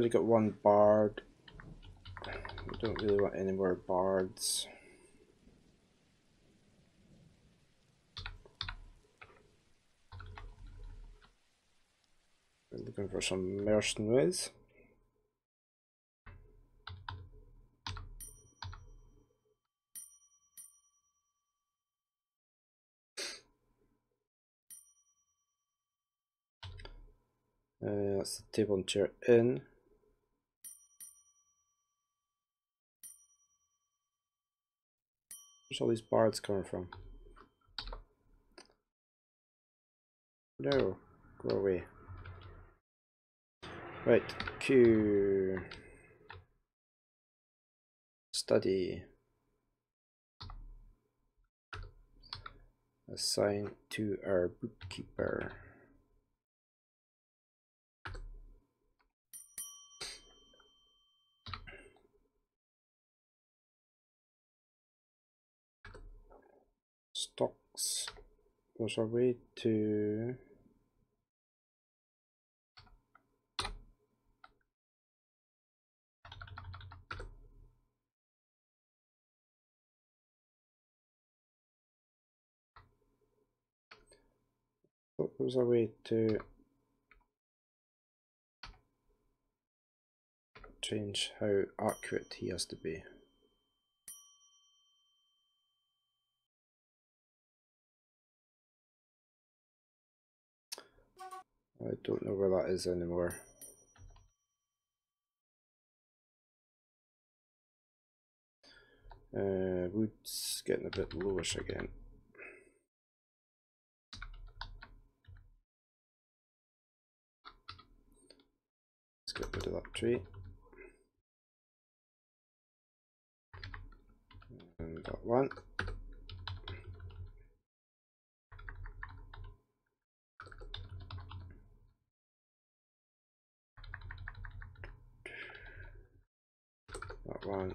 already got one bard. We don't really want any more bards. We're looking for some mercenaries. That's the table and chair inn. Where's all these bards coming from? No, go away. Right, Q. Study. Assign to our bookkeeper. Stocks. There's a way to there's a way to change how accurate he has to be. I don't know where that is anymore. Wood's getting a bit lowish again. Let's get rid of that tree. And that one. That one.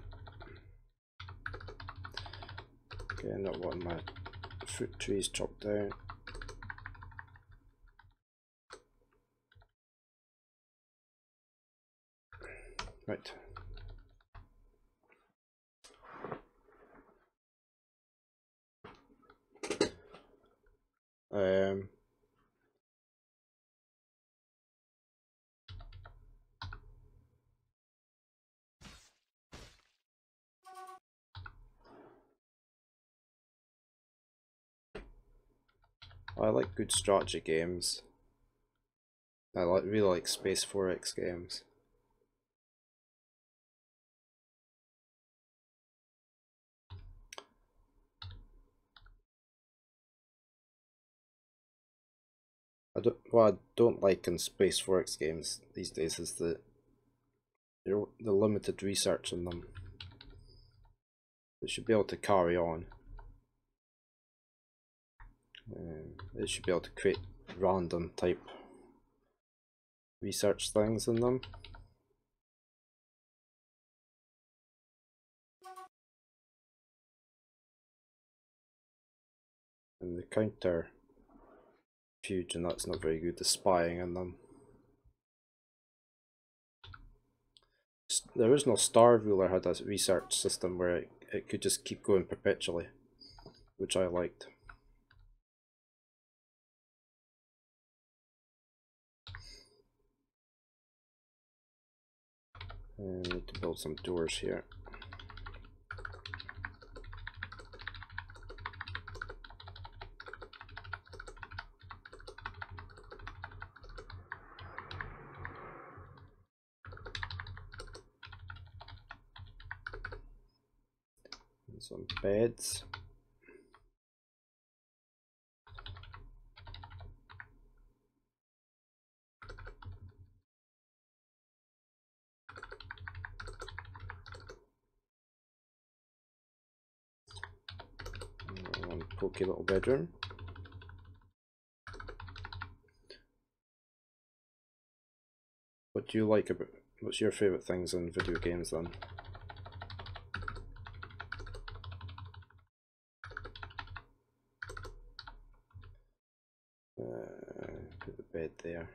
Okay, not wanting my fruit trees chopped down. Right. I like good strategy games. I really like Space 4X games. What I don't like in Space 4X games these days is the limited research in them. They should be able to carry on. They should be able to create random type research things in them. And the counter fusion, that's not very good, the spying in them. The original Star Ruler had a research system where it could just keep going perpetually, which I liked. I need to build some doors here. And some beds. One pokey little bedroom. What do you like about, what's your favourite things in video games then? Put the bed there.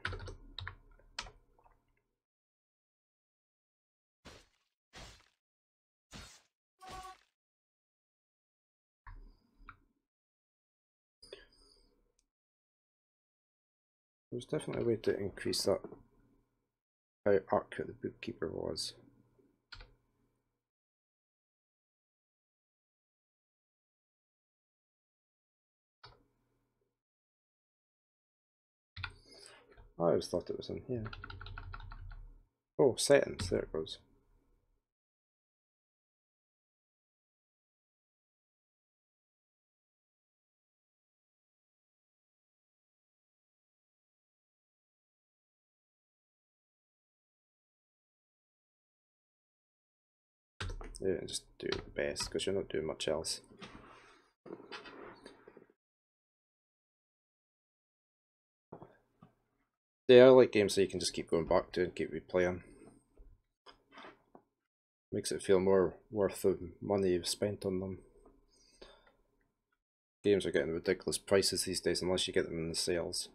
There's definitely a way to increase that, how accurate the bookkeeper was. I always thought it was in here. Oh, settings, there it goes. Yeah, just do the best because you're not doing much else. Yeah, I like games that you can just keep going back to and keep replaying. Makes it feel more worth the money you've spent on them. Games are getting ridiculous prices these days unless you get them in the sales.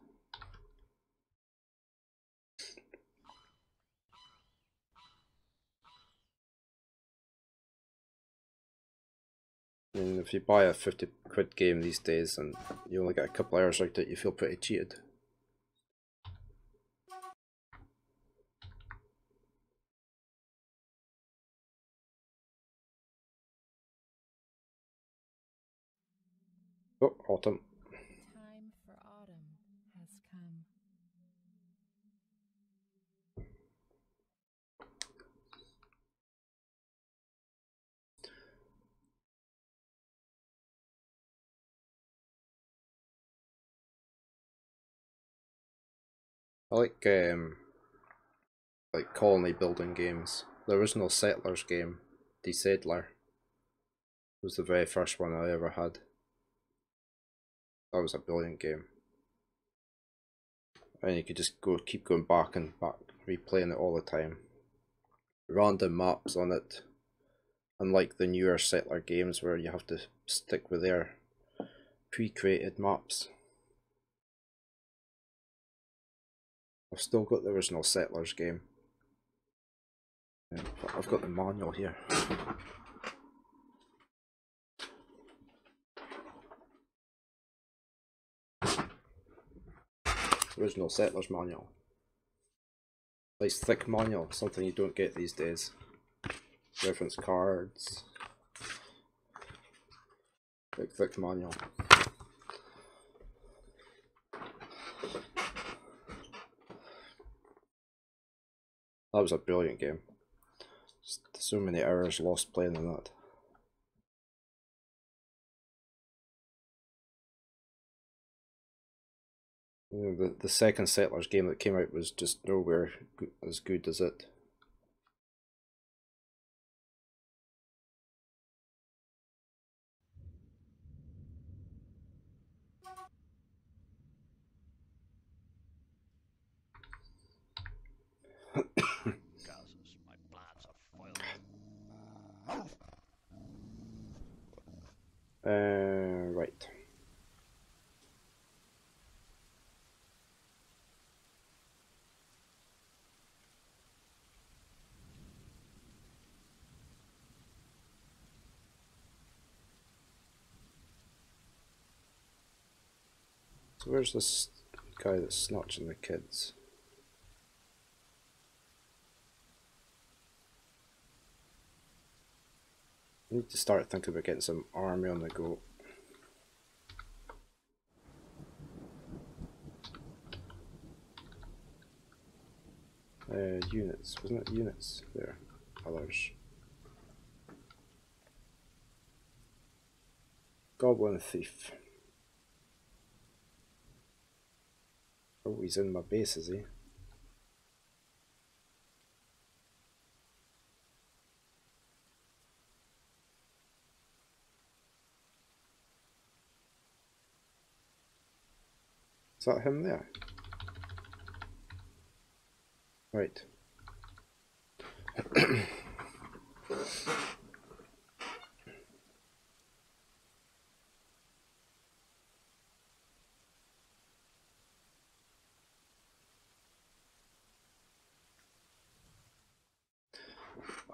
I mean, if you buy a 50 quid game these days and you only get a couple hours out of it, you feel pretty cheated. Oh, autumn. Time for autumn has come. I like colony building games. The original Settlers game, The Settler, was the very first one I ever had. That was a brilliant game. And you could just keep going back and back, replaying it all the time. Random maps on it, unlike the newer Settler games where you have to stick with their pre-created maps. I've still got the original Settlers game. I've got the manual here. Original Settlers manual. Nice thick manual, something you don't get these days. Reference cards. Big thick manual. That was a brilliant game. Just so many hours lost playing in that. You know, the second Settlers game that came out was just nowhere as good as it. Right. So where's this guy that's snatching the kids? I need to start thinking about getting some army on the go. Units, wasn't it units? There, others. Goblin Thief. Oh, he's in my base, is he? Is that him there? Right.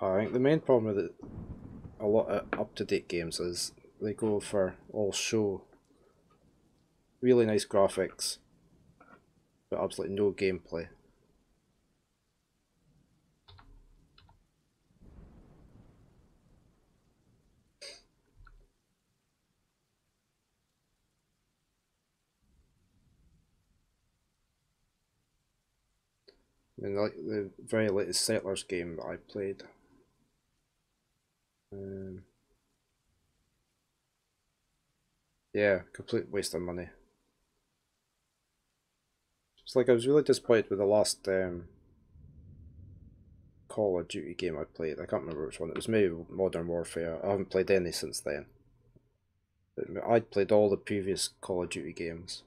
I think the main problem with a lot of up-to-date games is they go for all show. Really nice graphics, but absolutely no gameplay. And like the very latest Settlers game that I played. Yeah, complete waste of money. It's like I was really disappointed with the last Call of Duty game I played. I can't remember which one. It was maybe Modern Warfare. I haven't played any since then. But I'd played all the previous Call of Duty games.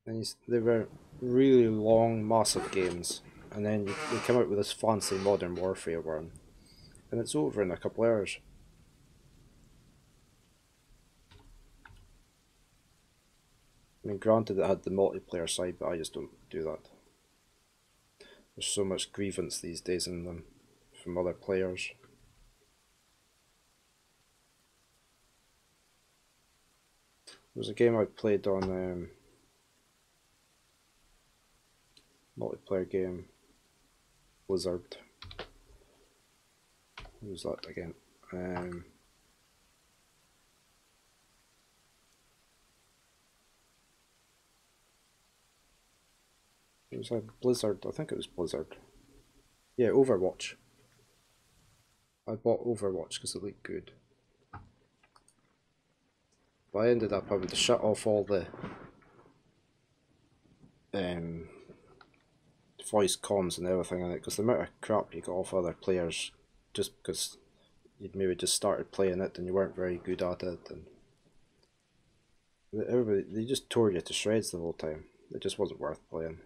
And they were really long, massive games. And then they come out with this fancy Modern Warfare one. And it's over in a couple hours. I mean, granted it had the multiplayer side, but I just don't do that. There's so much grievance these days in them from other players. There was a game I played on multiplayer game, Blizzard. What was that again? It was a Blizzard, I think it was Blizzard. Yeah, Overwatch. I bought Overwatch because it looked good. But I ended up having to shut off all the voice comms and everything in it, because the amount of crap you got off other players just because you'd maybe just started playing it and you weren't very good at it, and everybody, they just tore you to shreds the whole time. It just wasn't worth playing.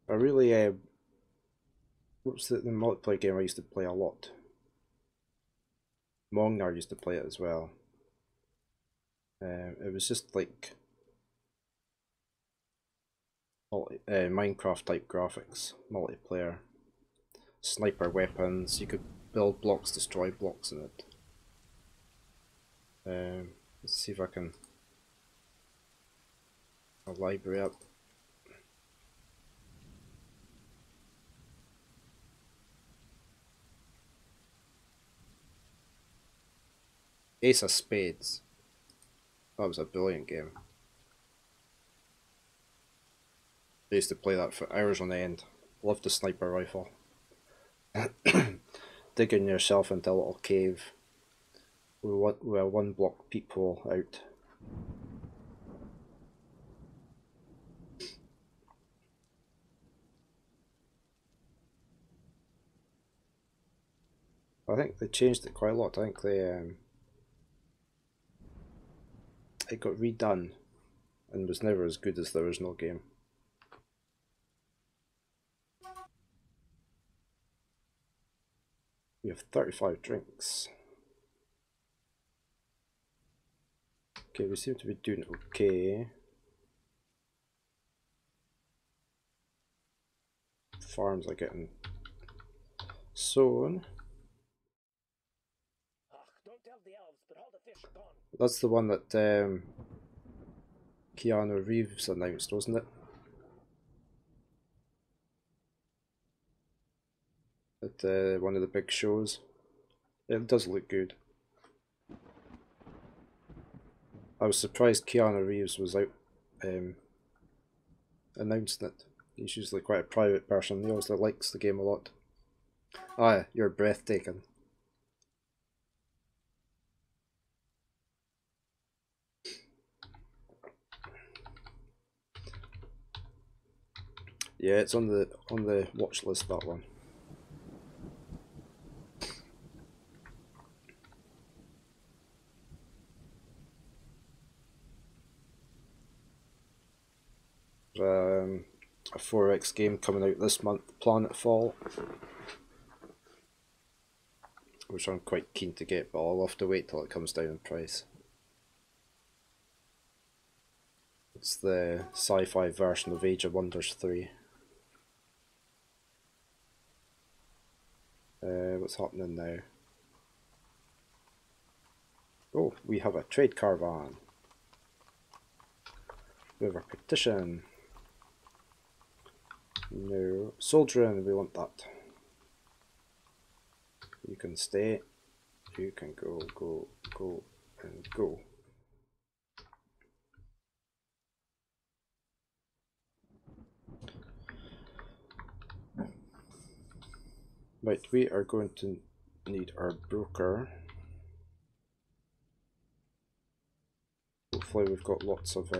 I really, what's the multiplayer game I used to play a lot? Mongnar used to play it as well. It was just like Minecraft type graphics, multiplayer, sniper weapons. You could build blocks, destroy blocks in it. Let's see if I can. A library up. Ace of Spades. That was a brilliant game. I used to play that for hours on end. Loved the sniper rifle. Digging yourself into a little cave with a one block peephole out. I think they changed it quite a lot. I think they it got redone and was never as good as the original game. We have 35 drinks. Okay, we seem to be doing okay. Farms are getting sown. That's the one that Keanu Reeves announced, wasn't it? At one of the big shows. It does look good. I was surprised Keanu Reeves was out announcing it. He's usually quite a private person. He always likes the game a lot. Ah, you're breathtaking. Yeah, it's on the watch list, that one. a 4X game coming out this month, Planetfall, which I'm quite keen to get, but I'll have to wait till it comes down in price. It's the sci-fi version of Age of Wonders 3. What's happening now? Oh, we have a trade caravan. We have a petition. No. Soldiering, we want that. You can stay. You can go, go, go, and go. Right, we are going to need our broker. Hopefully we've got lots of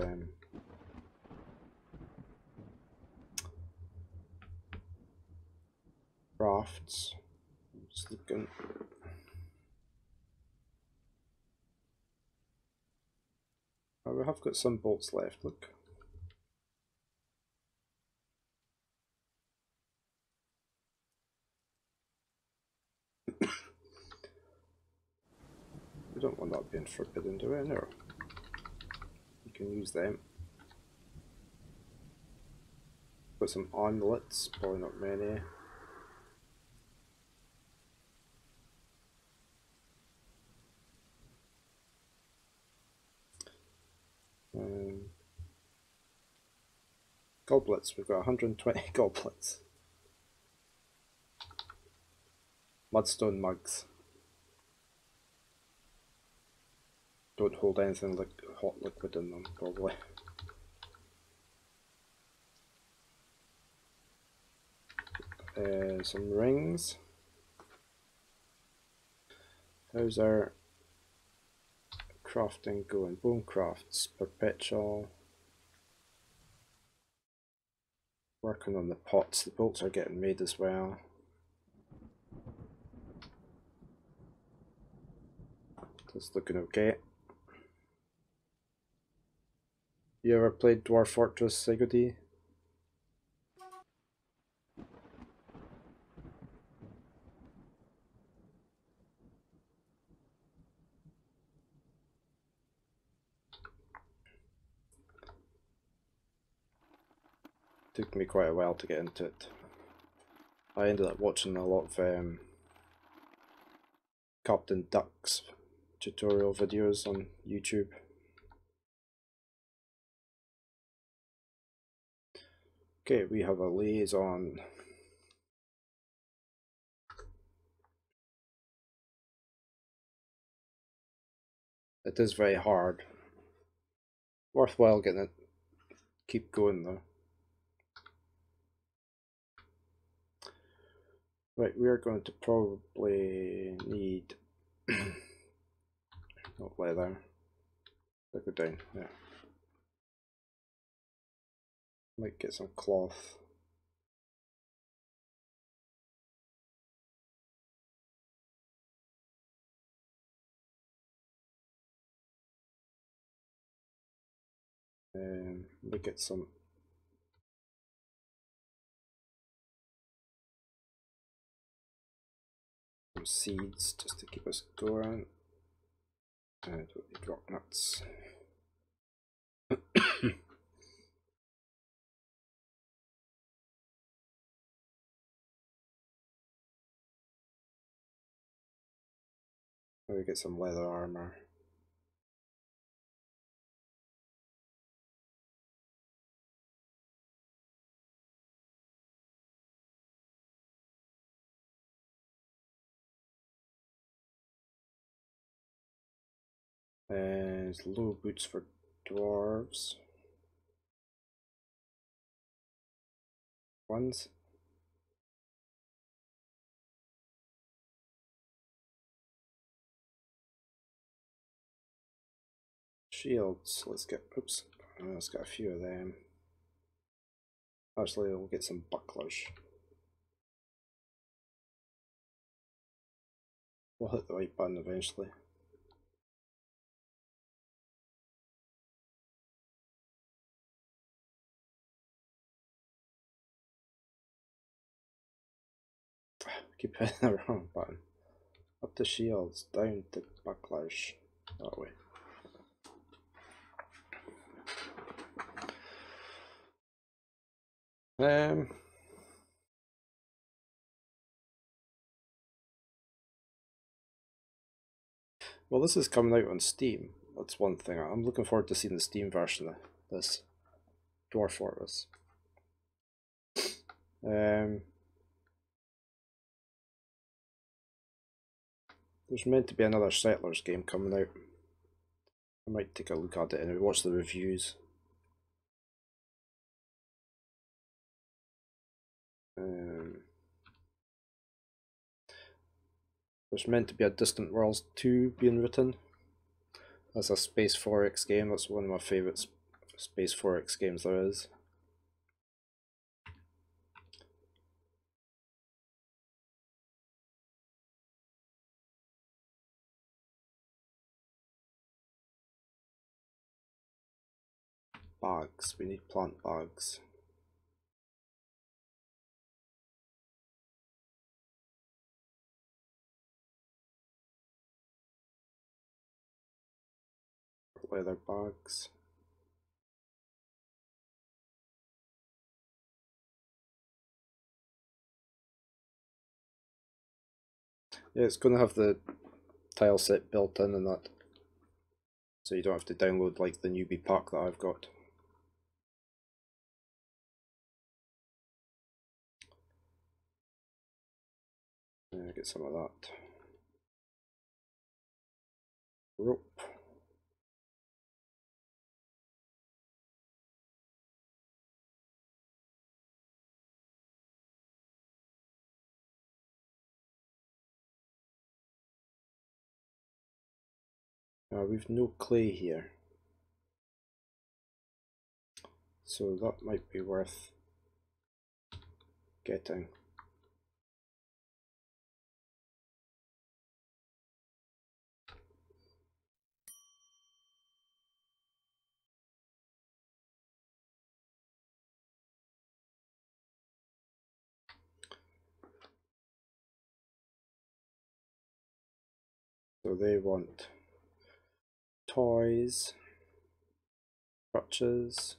crafts. Just looking. Oh, we have got some bolts left, look. We don't want that being forbidden, do we? No. You can use them. Got some amulets, probably not many. Goblets, we've got 120 goblets. Mudstone mugs. Don't hold anything like hot liquid in them, probably. Some rings. How's our crafting going? Bone crafts, perpetual. Working on the pots. The bolts are getting made as well. It's looking okay. You ever played Dwarf Fortress, Sigurdi? Took me quite a while to get into it. I ended up watching a lot of Captain Duck's tutorial videos on YouTube. Okay, we have a liaison. It is very hard. Worthwhile getting it. Keep going though. Right, we are going to probably need not leather. Go down, yeah. Might get some cloth. Might get some seeds just to keep us going. And we'll need rock nuts. Maybe get some leather armor. Low boots for dwarves. Ones. Shields. Let's get. Oops. Let's get a few of them. Actually, we'll get some bucklers. We'll hit the right button eventually. keep hitting the wrong button. Up to shields, down to backlash. That way. Well, this is coming out on Steam. That's one thing. I'm looking forward to seeing the Steam version of this Dwarf Fortress. There's meant to be another Settlers game coming out. I might take a look at it and watch the reviews. There's meant to be a Distant Worlds 2 being written. That's a Space 4X game. That's one of my favourite Space 4X games there is. Bags. We need plant bags. Leather bags. Yeah, it's going to have the tile set built in and that, so you don't have to download like the newbie pack that I've got. Get some of that. Rope. We've no clay here, so that might be worth getting. So they want toys, crutches,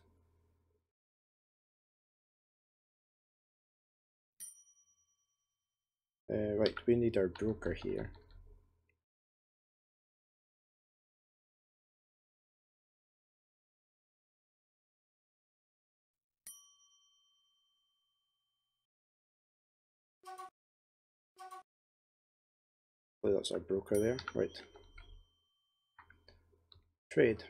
right, we need our broker here. Oh, that's our broker there, right. Trade.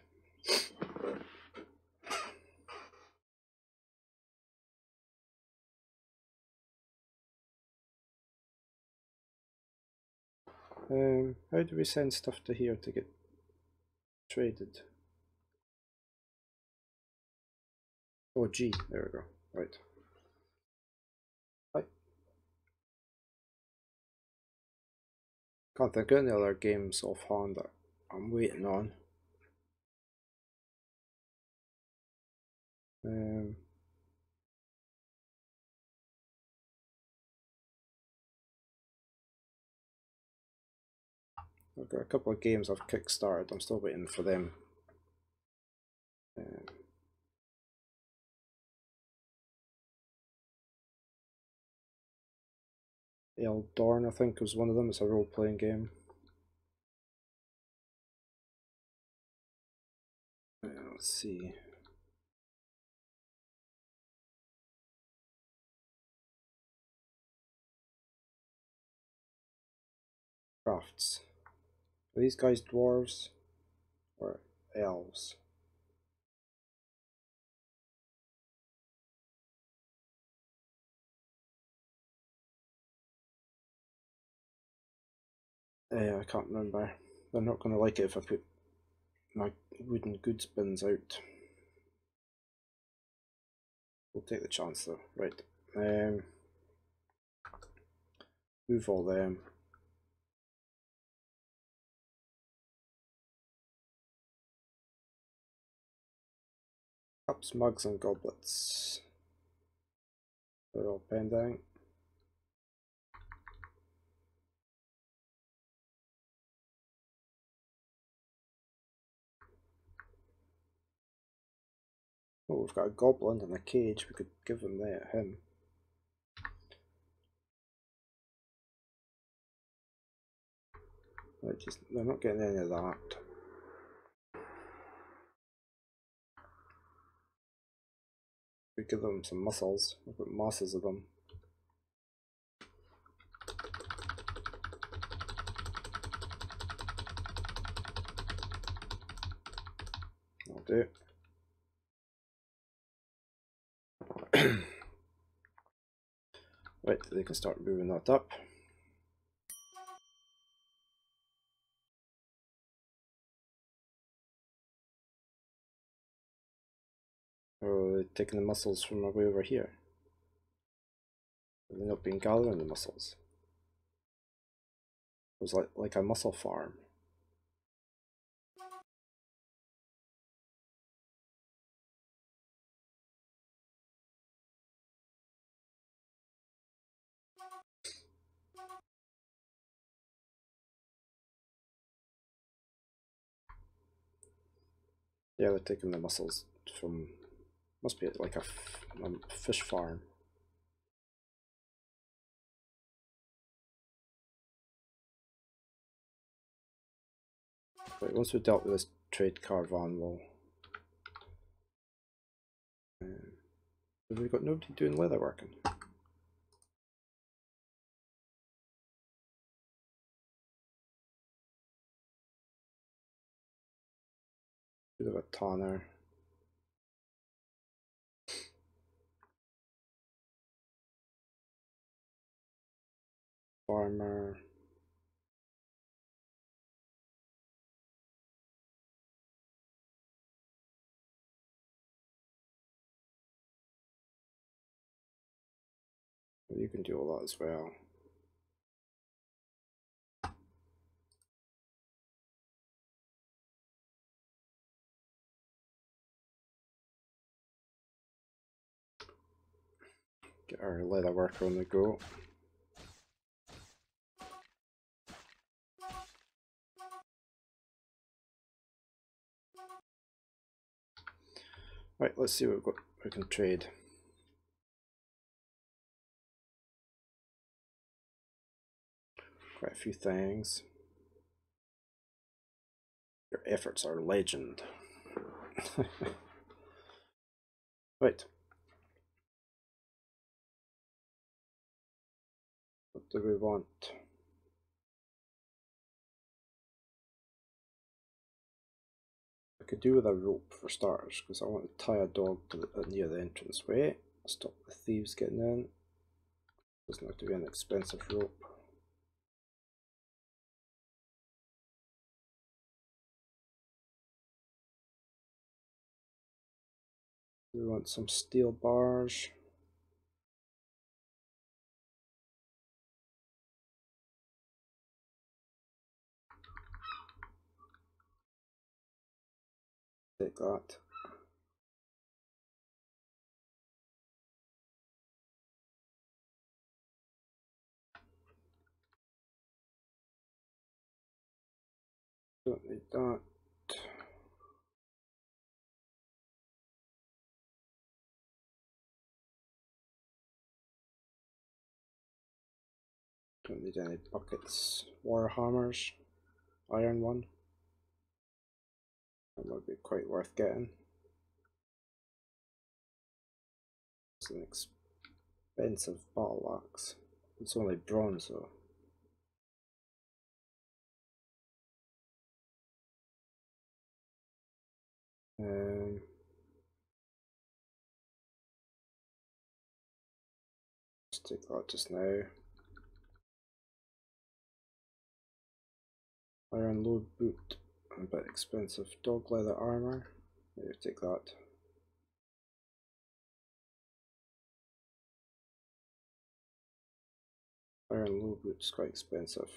How do we send stuff to here to get traded? Oh, G, there we go, right. Right. Can't think of any other games offhand that I'm waiting on. I've got a couple of games I've kickstarted, I'm still waiting for them. Eldorn, I think, was one of them. It's a role-playing game. Let's see. Crafts. Are these guys dwarves or elves? I can't remember. They're not going to like it if I put my wooden goods bins out. We'll take the chance though. Right. Move all them. Cups, mugs, and goblets. They're all pending. Oh, we've got a goblin in a cage. We could give him him. They're not getting any of that. We give them some muscles. We've got masses of them. I'll do. Right, they can start moving that up. Oh, they're taking the muscles from our way over here. They've not been gathering the muscles. It was like a muscle farm. Yeah, they're taking the muscles from, must be like a fish farm. Right, once we've dealt with this trade caravan, we'll... have we got nobody doing leather working? Bit of a tanner. Farmer. Well, you can do all that as well. Get our leather worker on the go. Right, let's see what we can trade. Quite a few things. Your efforts are legend. Right. What do we want? I could do with a rope for starters, because I want to tie a dog to near the entranceway. Stop the thieves getting in. Doesn't have to be an expensive rope. We want some steel bars. Take that. Don't need that. Don't need any buckets. War hammers. Iron one. That would be quite worth getting. It's an expensive battle axe. It's only bronze though. Let's take that just now. Iron load boot. A bit expensive. Dog leather armor. Maybe take that. Iron low boot's quite expensive.